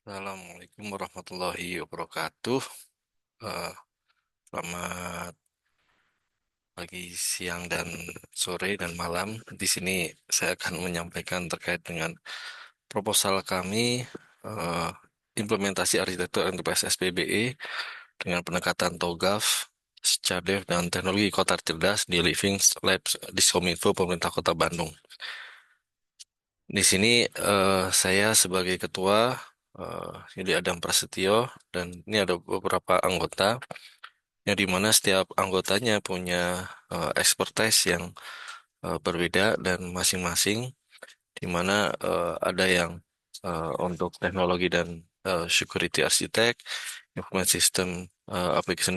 Assalamualaikum warahmatullahi wabarakatuh. Eh, Selamat pagi, siang, dan sore dan malam. Di sini saya akan menyampaikan terkait dengan proposal kami eh, implementasi arsitektur enterprise SPBE dengan pendekatan TOGAF, SCADEV, dan teknologi kota cerdas di Living Labs Diskominfo Pemerintah Kota Bandung. Di sini saya sebagai ketua Yudi Adam Prasetyo dan ini ada beberapa anggota yang dimana setiap anggotanya punya expertise yang berbeda dan masing-masing dimana ada yang untuk teknologi dan security architect, information system, application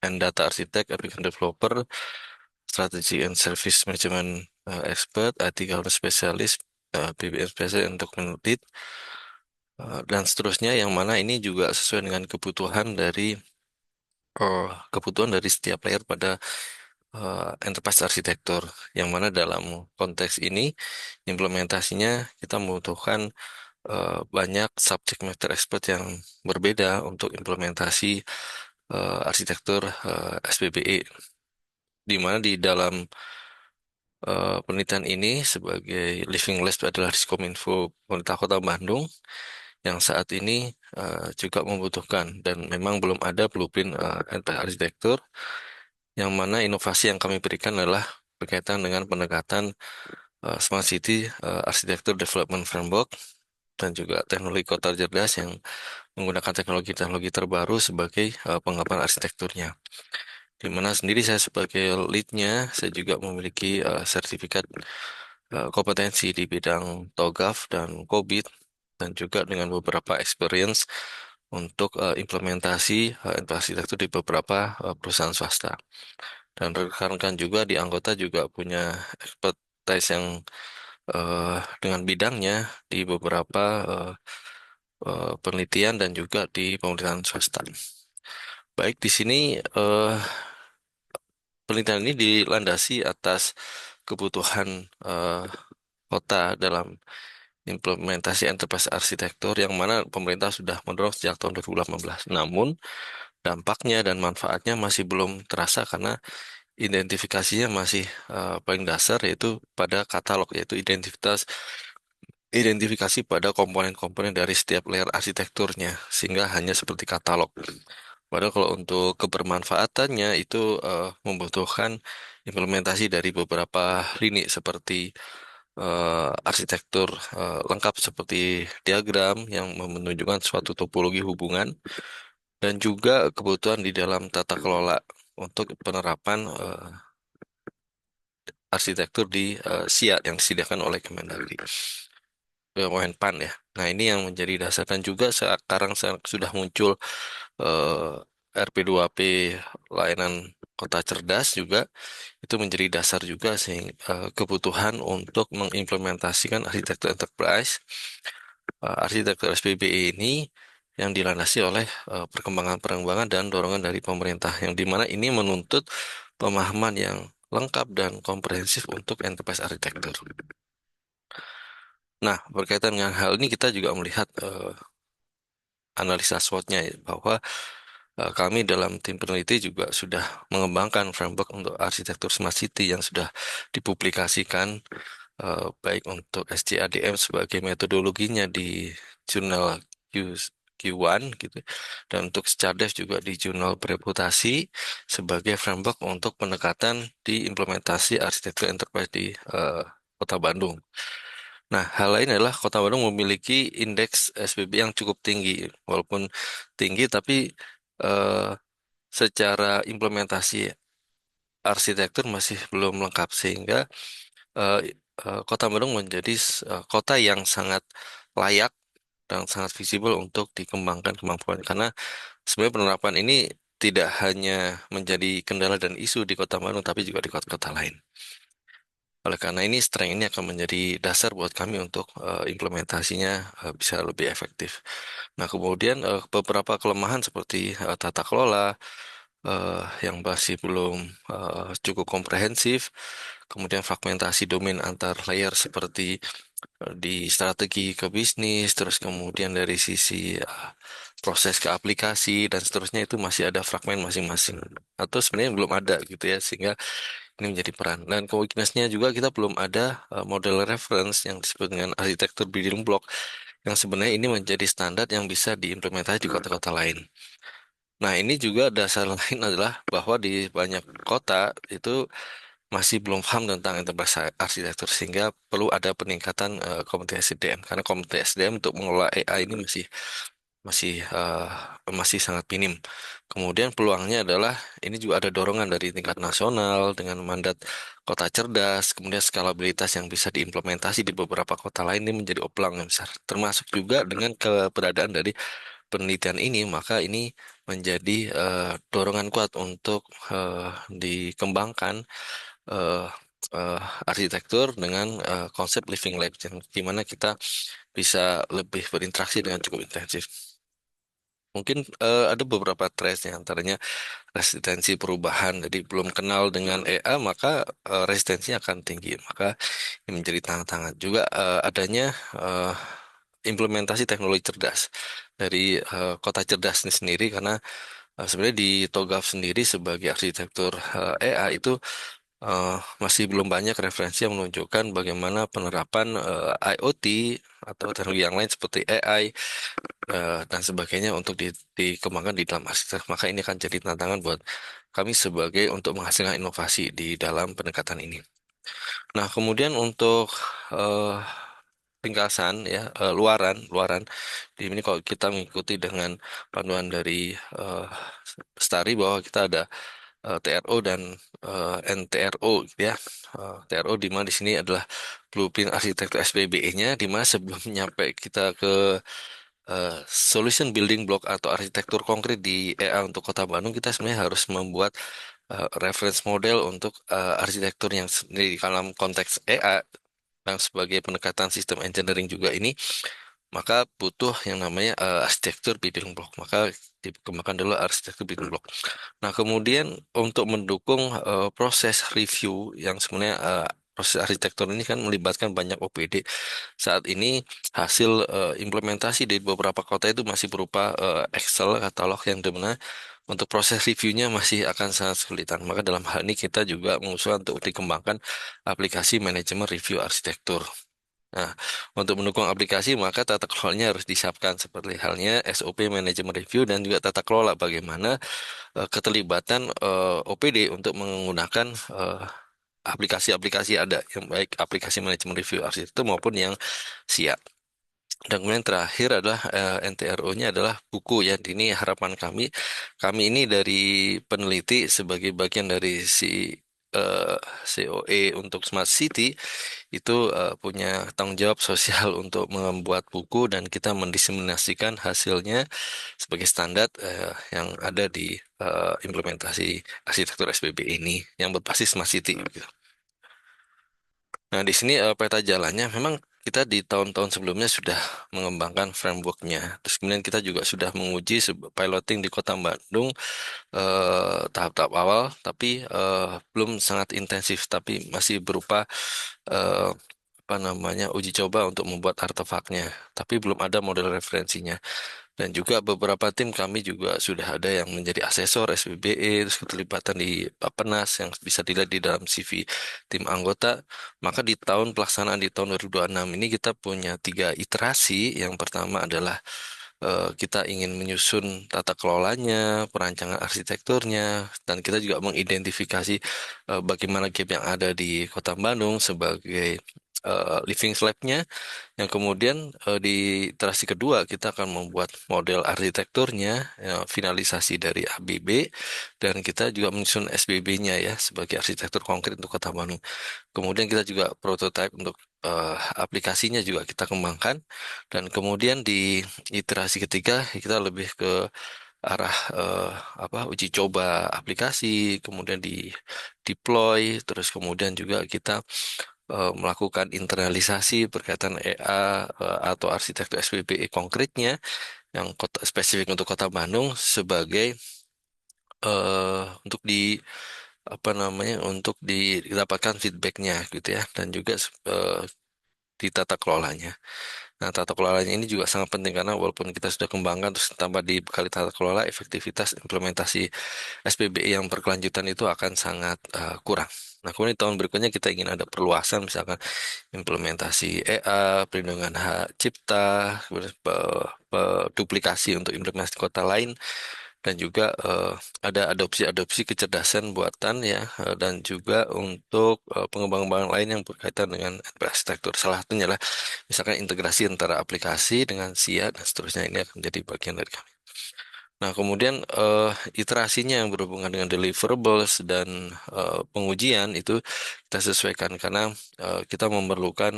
and data architect, application developer, strategy and service management expert, IT governance specialist, BBM specialist untuk lead, dan seterusnya yang mana ini juga sesuai dengan kebutuhan dari setiap layer pada enterprise arsitektur, yang mana dalam konteks ini implementasinya kita membutuhkan banyak subject matter expert yang berbeda untuk implementasi arsitektur SPBE, di mana di dalam penelitian ini sebagai Living Lab adalah Diskominfo Pemerintah Kota Bandung yang saat ini juga membutuhkan dan memang belum ada blueprint enterprise arsitektur, yang mana inovasi yang kami berikan adalah berkaitan dengan pendekatan Smart City Architecture Development Framework dan juga teknologi kota cerdas yang menggunakan teknologi-teknologi terbaru sebagai pengembangan arsitekturnya. Di mana sendiri saya sebagai leadnya, saya juga memiliki sertifikat kompetensi di bidang TOGAF dan COBIT dan juga dengan beberapa experience untuk implementasi arsitektur di beberapa perusahaan swasta. Dan rekan-rekan juga di anggota juga punya expertise yang dengan bidangnya di beberapa penelitian dan juga di pemerintahan swasta. Baik, di sini penelitian ini dilandasi atas kebutuhan eh, kota dalam implementasi enterprise arsitektur yang mana pemerintah sudah mendorong sejak tahun 2018. Namun, dampaknya dan manfaatnya masih belum terasa karena identifikasinya masih paling dasar, yaitu pada katalog, yaitu identifikasi pada komponen-komponen dari setiap layer arsitekturnya, sehingga hanya seperti katalog. Padahal kalau untuk kebermanfaatannya itu membutuhkan implementasi dari beberapa lini seperti arsitektur lengkap seperti diagram yang menunjukkan suatu topologi hubungan, dan juga kebutuhan di dalam tata kelola untuk penerapan arsitektur di SIA yang disediakan oleh Kemendagri. Menpan ya. Nah, ini yang menjadi dasar dan juga sekarang sudah muncul RP2P layanan kota cerdas juga itu menjadi dasar juga sehingga kebutuhan untuk mengimplementasikan arsitektur enterprise, arsitektur SPBE ini yang dilandasi oleh perkembangan-perkembangan dan dorongan dari pemerintah yang dimana ini menuntut pemahaman yang lengkap dan komprehensif untuk enterprise arsitektur. Nah, berkaitan dengan hal ini kita juga melihat analisa SWOT-nya ya, bahwa kami dalam tim peneliti juga sudah mengembangkan framework untuk arsitektur smart city yang sudah dipublikasikan baik untuk SCADM sebagai metodologinya di jurnal Q1 gitu, dan untuk SCADEV juga di jurnal bereputasi sebagai framework untuk pendekatan di implementasi arsitektur enterprise di Kota Bandung. Nah, hal lain adalah Kota Bandung memiliki indeks SPB yang cukup tinggi, walaupun tinggi tapi eh, secara implementasi arsitektur masih belum lengkap, sehingga eh, Kota Bandung menjadi kota yang sangat layak dan sangat visible untuk dikembangkan kemampuan, karena sebenarnya penerapan ini tidak hanya menjadi kendala dan isu di Kota Bandung tapi juga di kota-kota lain. Oleh karena ini, strength ini akan menjadi dasar buat kami untuk implementasinya bisa lebih efektif. Nah, kemudian beberapa kelemahan seperti tata kelola yang masih belum cukup komprehensif, kemudian fragmentasi domain antar layer seperti di strategi ke bisnis, terus kemudian dari sisi proses ke aplikasi dan seterusnya itu masih ada fragmen masing-masing. Atau sebenarnya belum ada gitu ya, sehingga ini menjadi peran. Dan weakness-nya juga kita belum ada model reference yang disebut dengan arsitektur building block yang sebenarnya ini menjadi standar yang bisa diimplementasi di kota-kota lain. Nah, ini juga dasar lain adalah bahwa di banyak kota itu masih belum paham tentang enterprise arsitektur sehingga perlu ada peningkatan kompetensi SDM karena kompetensi SDM untuk mengelola AI ini masih masih sangat minim. Kemudian peluangnya adalah ini juga ada dorongan dari tingkat nasional dengan mandat kota cerdas, kemudian skalabilitas yang bisa diimplementasi di beberapa kota lain ini menjadi peluang yang besar. Termasuk juga dengan keberadaan dari penelitian ini, maka ini menjadi dorongan kuat untuk dikembangkan eh, eh, arsitektur dengan konsep living lab, yang dimana kita bisa lebih berinteraksi dengan cukup intensif. Mungkin ada beberapa trace yang antaranya resistensi perubahan. Jadi belum kenal dengan EA maka resistensinya akan tinggi. Maka ini menjadi tantangan. Juga adanya eh, implementasi teknologi cerdas dari kota cerdas ini sendiri karena sebenarnya di TOGAF sendiri sebagai arsitektur EA itu eh, masih belum banyak referensi yang menunjukkan bagaimana penerapan IoT atau teknologi yang lain seperti AI dan sebagainya untuk dikembangkan di dalam arsitektur. Maka ini akan jadi tantangan buat kami sebagai untuk menghasilkan inovasi di dalam pendekatan ini. Nah, kemudian untuk eh, ringkasan ya luaran luaran di ini kalau kita mengikuti dengan panduan dari eh, Stari bahwa kita ada TRO dan NTRO gitu ya. TRO di mana di sini adalah blueprint arsitektur SPBE-nya di mana sebelum nyampe kita ke solution building block atau arsitektur konkret di EA untuk Kota Bandung kita sebenarnya harus membuat reference model untuk arsitektur yang di dalam konteks EA yang sebagai pendekatan sistem engineering juga ini maka butuh yang namanya arsitektur building block. Maka dikembangkan dulu arsitektur building block. Nah, kemudian untuk mendukung proses review yang sebenarnya proses arsitektur ini kan melibatkan banyak OPD. Saat ini hasil implementasi di beberapa kota itu masih berupa Excel katalog yang dimana untuk proses reviewnya masih akan sangat kesulitan. Maka dalam hal ini kita juga mengusulkan untuk dikembangkan aplikasi manajemen review arsitektur. Nah, untuk mendukung aplikasi maka tata kelolanya harus disiapkan seperti halnya SOP manajemen review dan juga tata kelola bagaimana keterlibatan OPD untuk menggunakan aplikasi-aplikasi ada yang baik aplikasi manajemen review arsitektur maupun yang siap. Dan kemudian terakhir adalah NTRO-nya adalah buku ya. Ini harapan kami. Kami ini dari peneliti sebagai bagian dari eh, COE untuk Smart City itu punya tanggung jawab sosial untuk membuat buku dan kita mendiseminasikan hasilnya sebagai standar yang ada di implementasi arsitektur SBB ini yang berbasis Smart City gitu. Nah, di sini peta jalannya memang kita di tahun-tahun sebelumnya sudah mengembangkan frameworknya. Terus kemudian kita juga sudah menguji piloting di Kota Bandung tahap-tahap awal, tapi belum sangat intensif, tapi masih berupa eh, apa namanya uji coba untuk membuat artefaknya. Tapi belum ada model referensinya. Dan juga beberapa tim kami juga sudah ada yang menjadi asesor SBBE, terus keterlibatan di Bappenas yang bisa dilihat di dalam CV tim anggota. Maka di tahun pelaksanaan di tahun 2026 ini kita punya tiga iterasi. Yang pertama adalah kita ingin menyusun tata kelolanya, perancangan arsitekturnya, dan kita juga mengidentifikasi bagaimana gap yang ada di Kota Bandung sebagai living slab-nya yang kemudian di iterasi kedua kita akan membuat model arsitekturnya, finalisasi dari ABB, dan kita juga menyusun SBB-nya ya sebagai arsitektur konkret untuk Kota Bandung. Kemudian kita juga prototype untuk aplikasinya juga kita kembangkan, dan kemudian di iterasi ketiga kita lebih ke arah apa uji coba aplikasi, kemudian di deploy, terus kemudian juga kita melakukan internalisasi berkaitan EA atau arsitektur SPBE konkretnya yang spesifik untuk Kota Bandung sebagai untuk apa namanya untuk didapatkan feedbacknya gitu ya dan juga di tata kelolanya. Nah, tata kelolanya ini juga sangat penting karena walaupun kita sudah kembangkan terus tambah dibekali tata kelola, efektivitas implementasi SPBI yang berkelanjutan itu akan sangat kurang. Nah, kemudian tahun berikutnya kita ingin ada perluasan, misalkan implementasi EA, perlindungan hak cipta, kemudian duplikasi untuk implementasi kota lain, dan juga ada adopsi-adopsi kecerdasan buatan ya, dan juga untuk pengembangan lain yang berkaitan dengan arsitektur. Salah satunya lah misalkan integrasi antara aplikasi dengan SIA dan seterusnya ini akan menjadi bagian dari kami. Nah, kemudian iterasinya yang berhubungan dengan deliverables dan pengujian itu kita sesuaikan karena kita memerlukan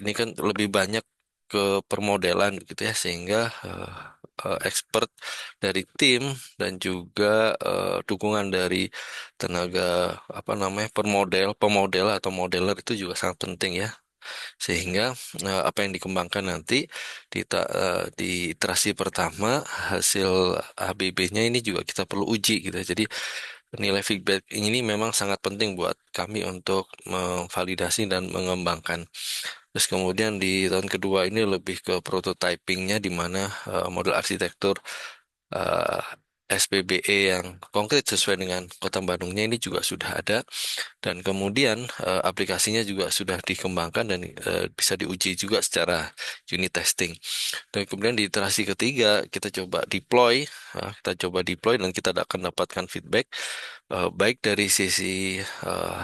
ini kan lebih banyak ke permodelan gitu ya sehingga expert dari tim dan juga dukungan dari tenaga apa namanya pemodel atau modeler itu juga sangat penting ya sehingga apa yang dikembangkan nanti di iterasi pertama hasil HBB-nya ini juga kita perlu uji gitu. Jadi nilai feedback ini memang sangat penting buat kami untuk memvalidasi dan mengembangkan. Terus kemudian di tahun kedua ini lebih ke prototypingnya di mana model arsitektur eh, SPBE yang konkret sesuai dengan Kota Bandungnya ini juga sudah ada dan kemudian aplikasinya juga sudah dikembangkan dan bisa diuji juga secara unit testing. Dan kemudian di iterasi ketiga kita coba deploy dan kita akan dapatkan feedback baik dari sisi eh,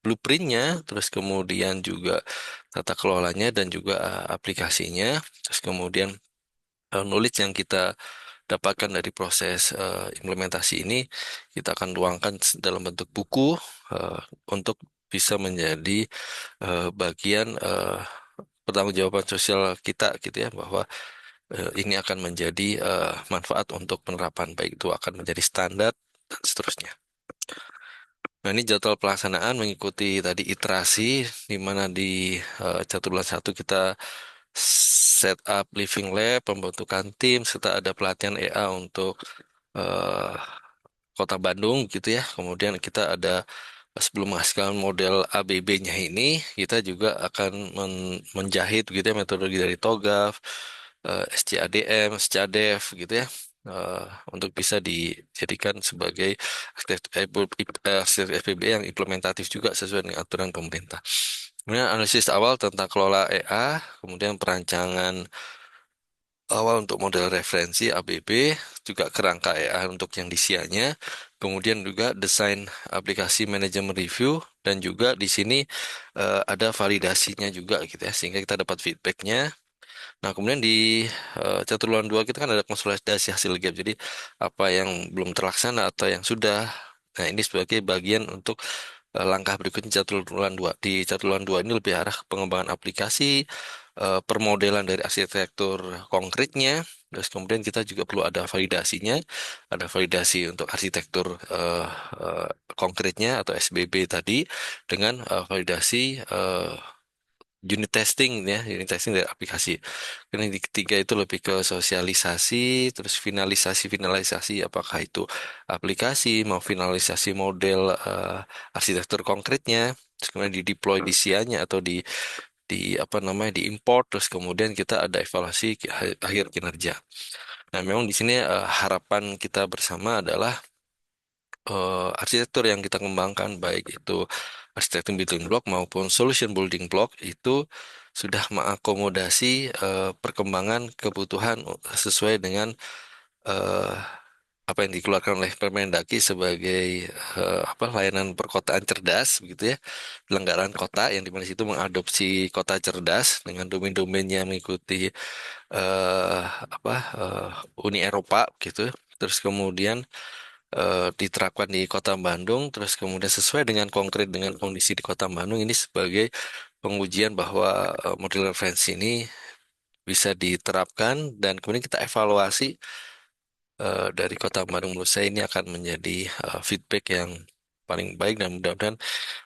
blueprintnya, terus kemudian juga tata kelolanya dan juga aplikasinya, terus kemudian knowledge yang kita dapatkan dari proses implementasi ini kita akan tuangkan dalam bentuk buku eh, untuk bisa menjadi bagian pertanggungjawaban sosial kita gitu ya bahwa ini akan menjadi manfaat untuk penerapan baik itu akan menjadi standar dan seterusnya. Nah, ini jadwal pelaksanaan mengikuti tadi iterasi di mana di Caturan satu kita set up living lab, pembentukan tim, serta ada pelatihan EA untuk eh, Kota Bandung gitu ya. Kemudian kita ada sebelum menghasilkan model ABB-nya ini, kita juga akan menjahit gitu ya metodologi dari TOGAF, SCADM, SCADEV gitu ya. eh, untuk bisa dijadikan sebagai arsitektur FPB yang implementatif juga sesuai dengan aturan pemerintah. Kemudian analisis awal tentang kelola EA, kemudian perancangan awal untuk model referensi ABB, juga kerangka EA untuk yang di SIA-nya, kemudian juga desain aplikasi manajemen review, dan juga di sini ada validasinya juga gitu ya, sehingga kita dapat feedbacknya. Nah, kemudian di caturan dua kita kan ada konsolidasi hasil gap, jadi apa yang belum terlaksana atau yang sudah, nah ini sebagai bagian untuk langkah berikutnya Catulan 2. Di Catulan 2 ini lebih arah ke pengembangan aplikasi, permodelan dari arsitektur konkretnya, terus kemudian kita juga perlu ada validasi untuk arsitektur eh, konkretnya atau SBB tadi dengan validasi unit testing dari aplikasi. Karena di ketiga itu lebih ke sosialisasi, terus finalisasi apakah itu aplikasi mau finalisasi model arsitektur konkretnya, terus kemudian di deploy di SIA-nya atau di apa namanya di import, terus kemudian kita ada evaluasi akhir kinerja. Nah, memang di sini harapan kita bersama adalah arsitektur yang kita kembangkan baik itu arsitektur building block maupun solution building block itu sudah mengakomodasi perkembangan kebutuhan sesuai dengan eh, apa yang dikeluarkan oleh Permendagri sebagai apa layanan perkotaan cerdas begitu ya penyelenggaraan kota yang di mana situ mengadopsi kota cerdas dengan domain-domainnya mengikuti eh, apa Uni Eropa gitu terus kemudian diterapkan di Kota Bandung, terus kemudian sesuai dengan konkret dengan kondisi di Kota Bandung ini sebagai pengujian bahwa model referensi ini bisa diterapkan dan kemudian kita evaluasi dari Kota Bandung menurut saya ini akan menjadi feedback yang paling baik dan mudah-mudahan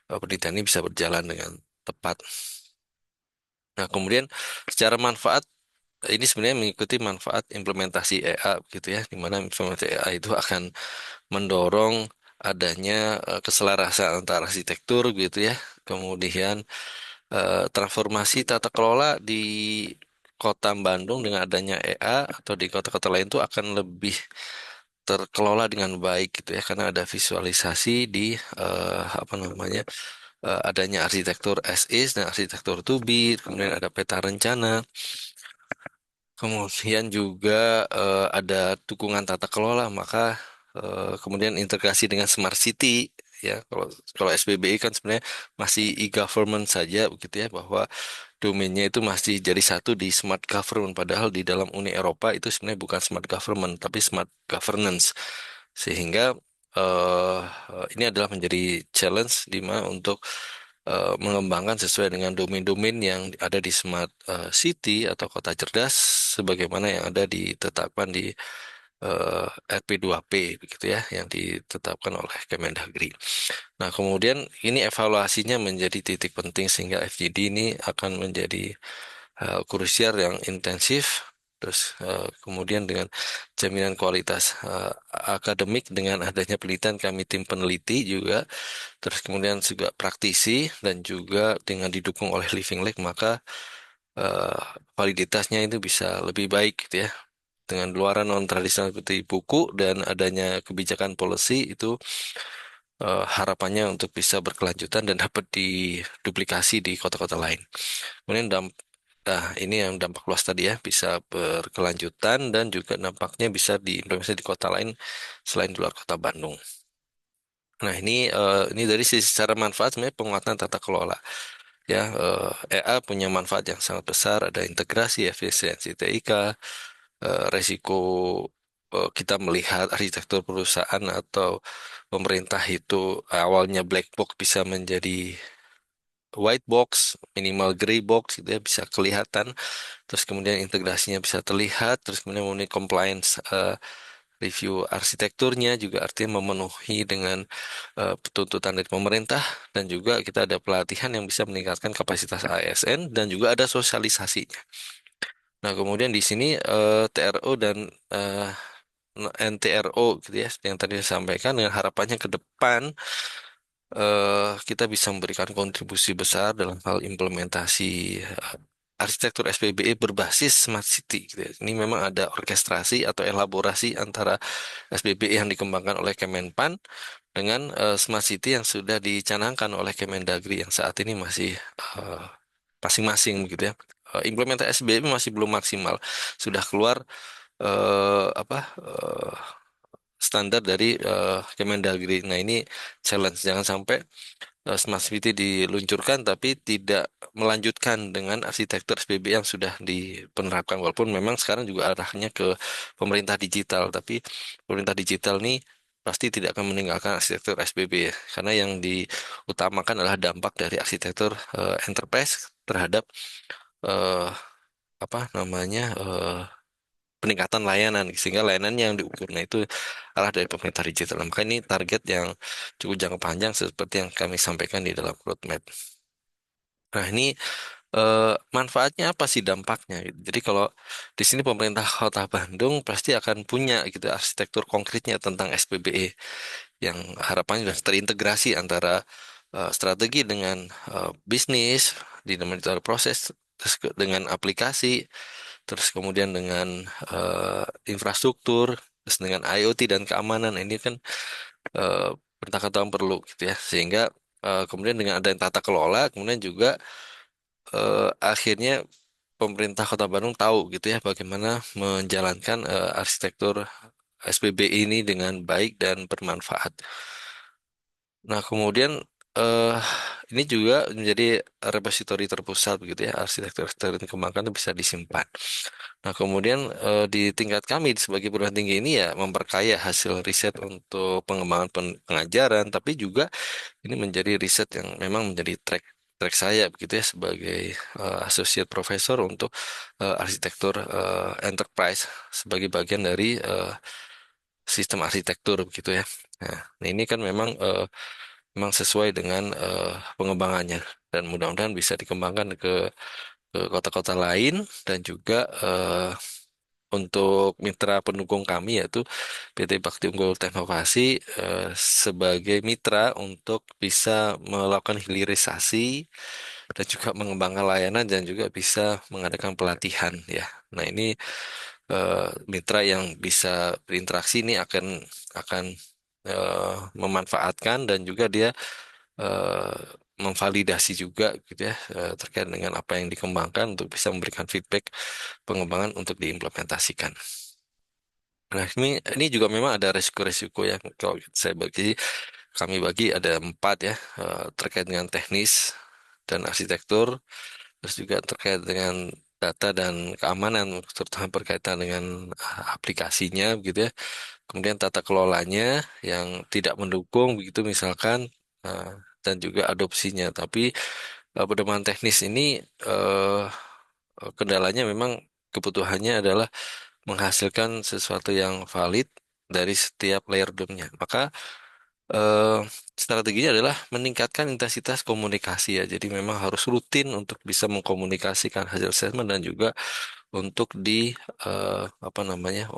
penelitian ini bisa berjalan dengan tepat. Nah, kemudian secara manfaat ini sebenarnya mengikuti manfaat implementasi EA gitu ya, di mana implementasi EA itu akan mendorong adanya keselarasan antara arsitektur gitu ya. Kemudian transformasi tata kelola di Kota Bandung dengan adanya EA atau di kota-kota lain tuh akan lebih terkelola dengan baik gitu ya karena ada visualisasi di apa namanya adanya arsitektur as is dan arsitektur to be, kemudian ada peta rencana. Kemudian juga ada dukungan tata kelola, maka kemudian integrasi dengan smart city ya. Kalau SBBI kan sebenarnya masih e-government saja begitu ya, bahwa domainnya itu masih jadi satu di smart government, padahal di dalam Uni Eropa itu sebenarnya bukan smart government tapi smart governance. Sehingga eh, ini adalah menjadi challenge di mana untuk mengembangkan sesuai dengan domain-domain yang ada di smart city atau kota cerdas sebagaimana yang ada ditetapkan di RP2P begitu ya yang ditetapkan oleh Kemendagri. Nah, kemudian ini evaluasinya menjadi titik penting sehingga FGD ini akan menjadi krusial yang intensif. Terus kemudian dengan jaminan kualitas akademik dengan adanya penelitian kami tim peneliti juga, terus kemudian juga praktisi dan juga dengan didukung oleh Living Lab maka eh, validitasnya itu bisa lebih baik gitu ya. Dengan luaran non tradisional seperti buku dan adanya kebijakan policy itu harapannya untuk bisa berkelanjutan dan dapat diduplikasi di kota-kota lain. Kemudian ini yang dampak luas tadi ya, bisa berkelanjutan dan juga dampaknya bisa diimplementasi di kota lain selain di luar kota Bandung. Nah, ini dari sisi secara manfaat sebenarnya penguatan tata kelola. Ya, EA punya manfaat yang sangat besar, ada integrasi, efisiensi TIK, resiko kita melihat arsitektur perusahaan atau pemerintah itu awalnya black box bisa menjadi white box, minimal gray box gitu ya bisa kelihatan, terus kemudian integrasinya bisa terlihat, terus kemudian memenuhi compliance review arsitekturnya juga artinya memenuhi dengan tuntutan dari pemerintah dan juga kita ada pelatihan yang bisa meningkatkan kapasitas ASN dan juga ada sosialisasinya. Nah, kemudian di sini TRO dan eh, NTRO gitu ya, yang tadi saya sampaikan dengan harapannya ke depan kita bisa memberikan kontribusi besar dalam hal implementasi arsitektur SPBE berbasis smart city gitu ya. Ini memang ada orkestrasi atau elaborasi antara SPBE yang dikembangkan oleh Kemenpan dengan smart city yang sudah dicanangkan oleh Kemendagri yang saat ini masih eh, masing-masing gitu ya. Implementasi SBM masih belum maksimal. Sudah keluar apa standar dari Kemendagri. Nah, ini challenge jangan sampai Smart City diluncurkan tapi tidak melanjutkan dengan arsitektur SPB yang sudah dipenerapkan. Walaupun memang sekarang juga arahnya ke pemerintah digital, tapi pemerintah digital nih pasti tidak akan meninggalkan arsitektur SPB ya. Karena yang diutamakan adalah dampak dari arsitektur enterprise terhadap eh, apa namanya peningkatan layanan sehingga layanan yang diukur nah itu adalah dari pemerintah digital. Maka ini target yang cukup jangka panjang seperti yang kami sampaikan di dalam roadmap. Nah, ini manfaatnya apa sih dampaknya gitu. Jadi kalau di sini pemerintah Kota Bandung pasti akan punya gitu arsitektur konkretnya tentang SPBE yang harapannya sudah terintegrasi antara strategi dengan bisnis di dalam proses terus dengan aplikasi terus kemudian dengan infrastruktur terus dengan IoT dan keamanan. Nah, ini kan eh, perintah perlu gitu ya sehingga kemudian dengan ada tata kelola kemudian juga akhirnya pemerintah Kota Bandung tahu gitu ya bagaimana menjalankan arsitektur SPB ini dengan baik dan bermanfaat. Nah, kemudian eh ini juga menjadi repositori terpusat begitu ya arsitektur yang dikembangkan itu bisa disimpan. Nah, kemudian di tingkat kami sebagai perguruan tinggi ini ya memperkaya hasil riset untuk pengembangan pengajaran, tapi juga ini menjadi riset yang memang menjadi track saya begitu ya sebagai associate professor untuk arsitektur enterprise sebagai bagian dari sistem arsitektur begitu ya. Nah, ini kan memang sesuai dengan pengembangannya dan mudah-mudahan bisa dikembangkan ke kota-kota lain dan juga untuk mitra pendukung kami yaitu PT Bakti Unggul Teknovasi sebagai mitra untuk bisa melakukan hilirisasi dan juga mengembangkan layanan dan juga bisa mengadakan pelatihan ya. Nah, ini mitra yang bisa berinteraksi ini akan memanfaatkan dan juga dia eh, memvalidasi juga gitu ya terkait dengan apa yang dikembangkan untuk bisa memberikan feedback pengembangan untuk diimplementasikan. Nah, ini juga memang ada resiko-resiko yang kalau kami bagi ada 4 ya terkait dengan teknis dan arsitektur, terus juga terkait dengan data dan keamanan, terutama berkaitan dengan aplikasinya begitu ya. Kemudian tata kelolanya yang tidak mendukung begitu misalkan eh, dan juga adopsinya. Tapi pedoman teknis ini eh, kendalanya memang kebutuhannya adalah menghasilkan sesuatu yang valid dari setiap layer domnya. Maka eh, strateginya adalah meningkatkan intensitas komunikasi ya. Jadi memang harus rutin untuk bisa mengkomunikasikan hasil assessment dan juga untuk apa namanya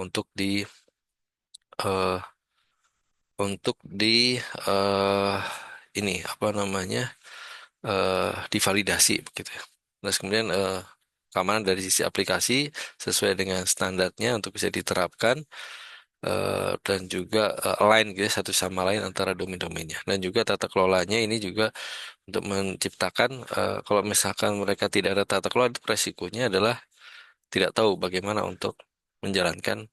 eh, di eh, ini apa namanya divalidasi begitu ya. Terus kemudian keamanan dari sisi aplikasi sesuai dengan standarnya untuk bisa diterapkan dan juga align gitu ya, satu sama lain antara domain-domainnya. Dan juga tata kelolanya ini juga untuk menciptakan kalau misalkan mereka tidak ada tata kelola, itu resikonya adalah tidak tahu bagaimana untuk menjalankan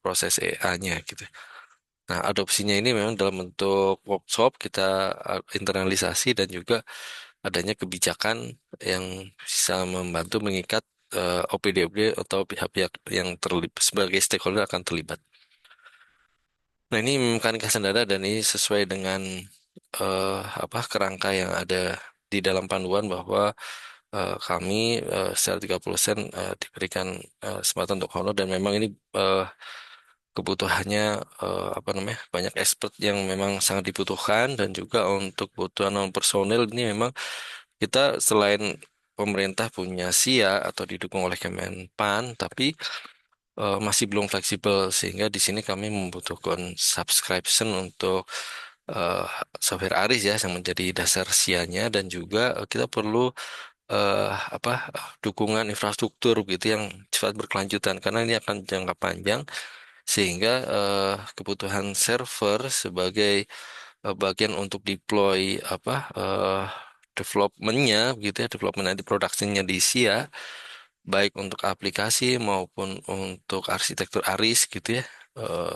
proses EA-nya gitu. Nah, adopsinya ini memang dalam bentuk workshop kita internalisasi dan juga adanya kebijakan yang bisa membantu mengikat OPD-OPD atau pihak-pihak yang terlibat sebagai stakeholder akan terlibat. Nah, ini mekanika sendara dan ini sesuai dengan eh, apa kerangka yang ada di dalam panduan bahwa kami secara 30% diberikan kesempatan untuk honor dan memang ini kebutuhannya apa namanya banyak expert yang memang sangat dibutuhkan dan juga untuk kebutuhan non personil ini memang kita selain pemerintah punya SIA atau didukung oleh Kemenpan tapi masih belum fleksibel sehingga di sini kami membutuhkan subscription untuk eh, software ARIS ya yang menjadi dasar SIA-nya dan juga kita perlu apa dukungan infrastruktur gitu yang cepat berkelanjutan karena ini akan jangka panjang sehingga kebutuhan server sebagai bagian untuk deploy apa developmentnya gitu ya development nanti productionnya di SIA baik untuk aplikasi maupun untuk arsitektur ARIS gitu ya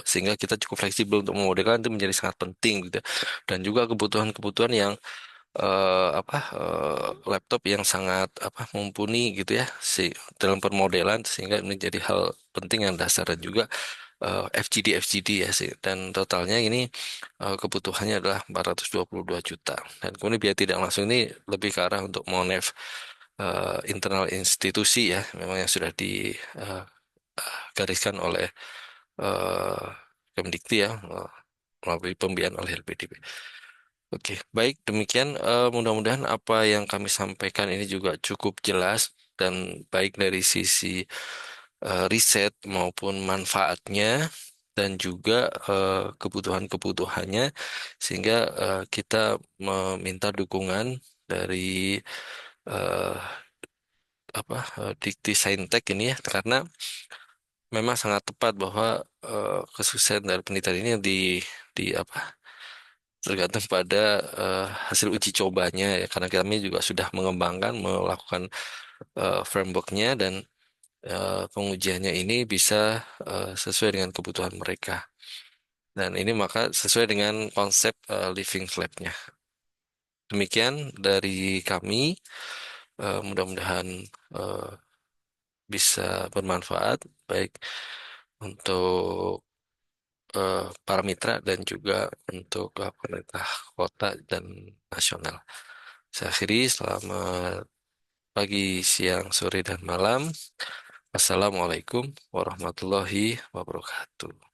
sehingga kita cukup fleksibel untuk memodelkan itu menjadi sangat penting gitu ya. Dan juga kebutuhan-kebutuhan yang laptop yang sangat apa mumpuni gitu ya dalam permodelan sehingga menjadi hal penting yang dasar dan juga FGD ya sih dan totalnya ini kebutuhannya adalah 422 juta dan kemudian biaya tidak langsung ini lebih ke arah untuk monef internal institusi ya memang yang sudah digariskan oleh eh, Kemdikti ya melalui pembiayaan oleh LPDB. Oke, baik demikian mudah-mudahan apa yang kami sampaikan ini juga cukup jelas dan baik dari sisi riset maupun manfaatnya dan juga kebutuhan-kebutuhannya sehingga kita meminta dukungan dari eh, Dikti Saintek ini ya karena memang sangat tepat bahwa kesuksesan dari penelitian ini di apa tergantung pada hasil uji cobanya ya karena kami juga sudah mengembangkan melakukan frameworknya dan pengujiannya ini bisa sesuai dengan kebutuhan mereka. Dan ini maka sesuai dengan konsep living lab-nya. Demikian dari kami, mudah-mudahan eh, bisa bermanfaat baik untuk para mitra dan juga untuk pemerintah kota dan nasional. Saya akhiri, selamat pagi, siang, sore, dan malam. Assalamualaikum warahmatullahi wabarakatuh.